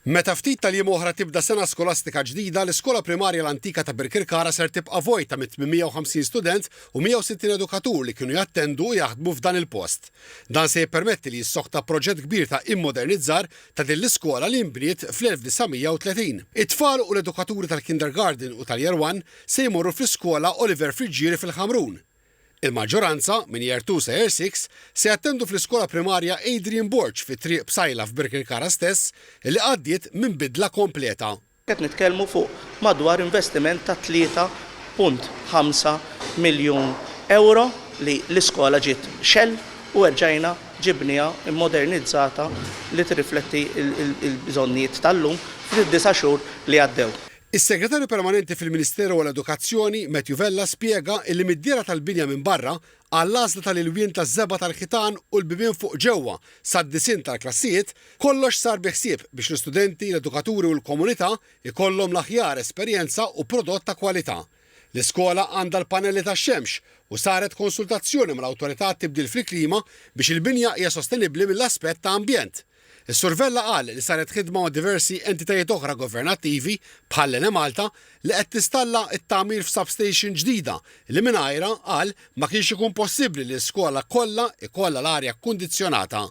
Meta ftit tal-jiem oħra tibda sena skolastika ġdida, l-iskola primarja l-antika ta' Birkirkara ser tibqa' vojta mit 850 student u 160 edukatur li kienu jattendu u jaħdmu f'dan il-post. Dan se jippermetti li jissoħta proġett kbir ta' immodernizzar ta' din l-iskola li nbniet fl-1930. It-tfal u l-edukaturi tal-kindergarten u tal-year 1 se jmorru fl-iskola Oliver Friġġieri fil-Ħamrun. Il-maġġoranza minn year 2 sa year 6 se jattendu fl-iskola primarja Adrian Borch fi triq Bsajla f'Birkirkara stess li għaddiet minn bidla kompleta. Qed nitkellmu fuq madwar investiment ta' 3.5 miljun euro li l-iskola ġiet xell u rġajna ġibnija immodernizzata li tirrifletti l-bżonnijiet tal-lum fid-9 xhur li għaddew. Is-Segretarju Permanenti fil-Ministeru għall-Edukazzjoni Matthew Vella spjega li mid-diera tal-binja minn barra għall-għażla tal-ilwien taż-żeba tal-ħitan u l-bibien fuq ġewwa sad-disin tal-klassijiet kollox sar biħsieb biex l-istudenti, l-edukaturi u l-komunità ikollhom l-aħjar esperjenza u prodott ta' kwalità. L-iskola għandha l-panelli tax-xemx u saret konsultazzjoni mal-awtorità tibdil fil-klima biex il-binja hija sostenibbli mill-aspett ta' ambjent. Is-Sur Vella qal li saret ħidma ma' diversi entitajiet oħra governattivi bħal Malta li qed tistalla t-tagħmir f'substation ġdida li mingħajrha qal ma kienx ikun possibbli li l-iskola kollha ikollha l-arja kkundizzjonata.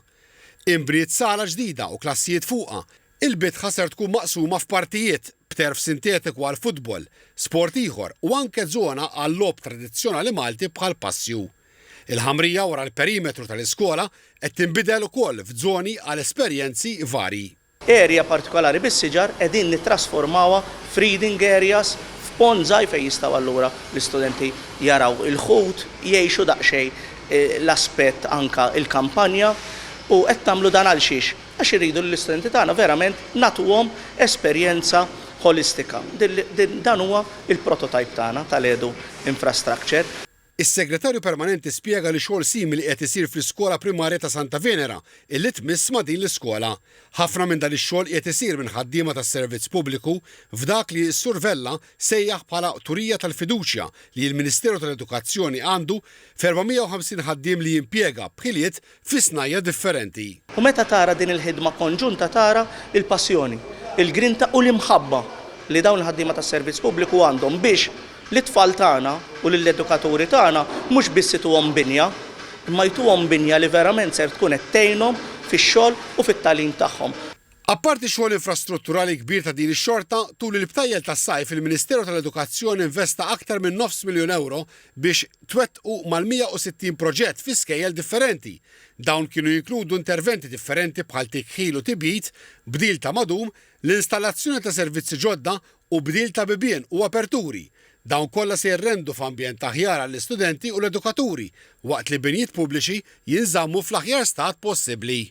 Imbniet sala ġdida u klassijiet fuqha. Il-bitħa ser tkun maqsuma f'partijiet b'terf sintetiku għal futbol, sport ieħor u anke żona għal logħob tradizzjonali Malti bħal passju. Il-ħamrija wara l-perimetru tal-iskola qed tinbidel ukoll f'żoni għal esperjenzi varji. Area partikolari bis-siġar qegħdin nittrasformawha f'reading areas f'ponżaj fejn jistgħu allura l-istudenti jaraw il-ħut, jgħixu daqsxejn l-aspett anka il-kampanja u qed tagħmlu dan għal xiex għax iridu l-istudenti tagħna verament nagħtuhom esperjenza holistika. Dan huwa il-prototype tagħna tal-Edu Infrastructure. Is-Segretarju Permanenti spjega li xogħol simili qed isir fl-Iskola Primarja ta' Santa Venera illi tmiss ma' din l-iskola. Ħafna minn dan ix-xogħol qed isir minn ħaddiema tas-servizz pubbliku f'dak li s-Sur Vella sejjaħ bħala turija tal-fiduċja li l-Ministeru tal-Edukazzjoni għandu f'450 ħaddiem li jimpjega bħiliet fi snajja differenti. U meta tara din il-ħidma konġunta tara il-passjoni, il-grinta u l-imħabba li dawn il-ħaddiema tas-servizz pubbliku għandhom biex l-tfal tagħna u l-edukaturi tagħna mhux biss ituhom binja, imma jtuhom binja li verament ser tkun qed tgħinhom fix-xogħol u fit-tagħlim tagħhom. Apparti xogħol infrastrutturali kbir ta' din ix-xorta, tul il-btajjel tas-sajf il-Ministeru tal-Edukazzjoni investa aktar minn €900,000 biex twettqu mal-160 proġett fi skejjel differenti. Dawn kienu jinkludu interventi differenti bħal tikħil u tibjid, bdil ta' madum, l-installazzjoni ta' servizzi ġodda u bdil ta' bibien u aperturi. Dawn kollha se jirrendu f'ambjent aħjar għall-istudenti u l-edukaturi waqt li binjiet pubbliċi jinżammu fl-aħjar stat possibbli.